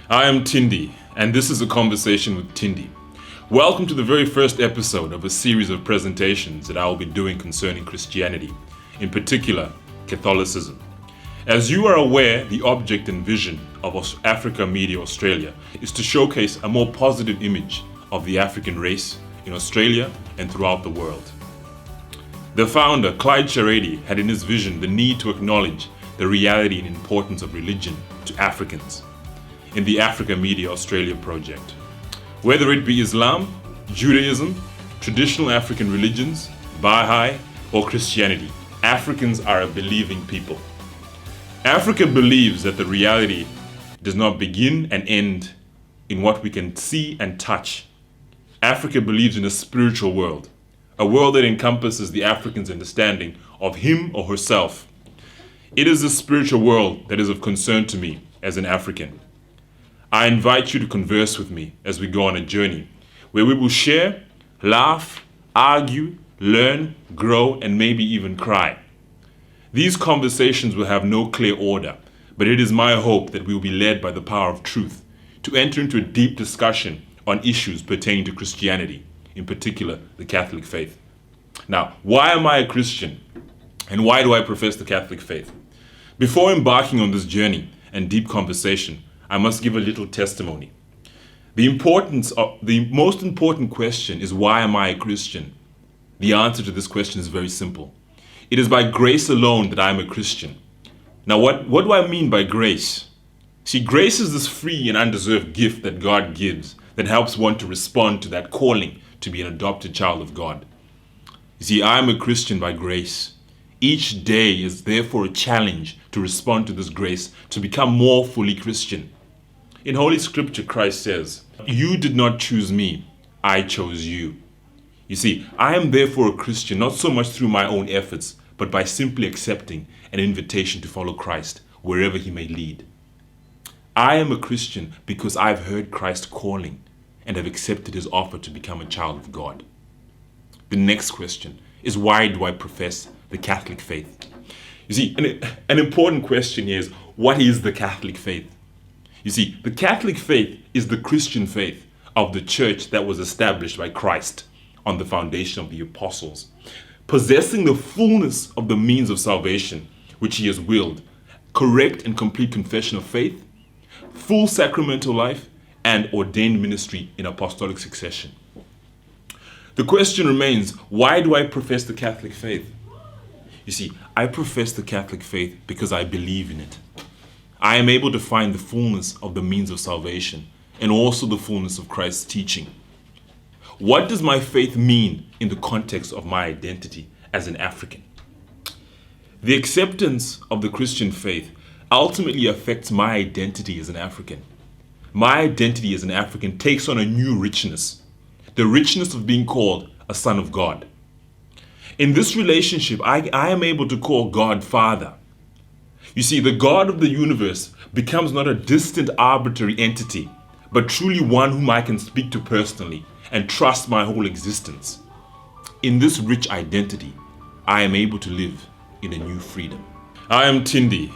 I am Tindi, and this is a conversation with Tindi. Welcome to the very first episode of a series of presentations that I will be doing concerning Christianity, in particular, Catholicism. As you are aware, the object and vision of Africa Media Australia is to showcase a more positive image of the African race in Australia and throughout the world. The founder, Clyde Charady, had in his vision the need to acknowledge the reality and importance of religion to Africans in the Africa Media Australia project. Whether it be Islam, Judaism, traditional African religions, Baha'i, or Christianity, Africans are a believing people. Africa believes that the reality does not begin and end in what we can see and touch. Africa believes in a spiritual world, a world that encompasses the African's understanding of him or herself. It is this spiritual world that is of concern to me as an African. I invite you to converse with me as we go on a journey where we will share, laugh, argue, learn, grow, and maybe even cry. These conversations will have no clear order, but it is my hope that we will be led by the power of truth to enter into a deep discussion on issues pertaining to Christianity, in particular the Catholic faith. Now, why am I a Christian? And why do I profess the Catholic faith? Before embarking on this journey and deep conversation, I must give a little testimony. The most important question is, why am I a Christian? The answer to this question is very simple. It is by grace alone that I am a Christian. Now, what do I mean by grace? See, grace is this free and undeserved gift that God gives that helps one to respond to that calling to be an adopted child of God. You see, I am a Christian by grace. Each day is therefore a challenge to respond to this grace to become more fully Christian. In Holy Scripture, Christ says, "You did not choose me, I chose you." You see, I am therefore a Christian, not so much through my own efforts, but by simply accepting an invitation to follow Christ wherever he may lead. I am a Christian because I've heard Christ calling and have accepted his offer to become a child of God. The next question is, why do I profess the Catholic faith? You see, an important question here is, what is the Catholic faith? You see, the Catholic faith is the Christian faith of the church that was established by Christ on the foundation of the apostles, possessing the fullness of the means of salvation which he has willed, correct and complete confession of faith, full sacramental life, and ordained ministry in apostolic succession. The question remains, why do I profess the Catholic faith? You see, I profess the Catholic faith because I believe in it. I am able to find the fullness of the means of salvation and also the fullness of Christ's teaching. What does my faith mean in the context of my identity as an African? The acceptance of the Christian faith ultimately affects my identity as an African. My identity as an African takes on a new richness, the richness of being called a son of God. In this relationship, I am able to call God Father. You see, the God of the universe becomes not a distant arbitrary entity, but truly one whom I can speak to personally and trust my whole existence. In this rich identity, I am able to live in a new freedom. I am Tindi,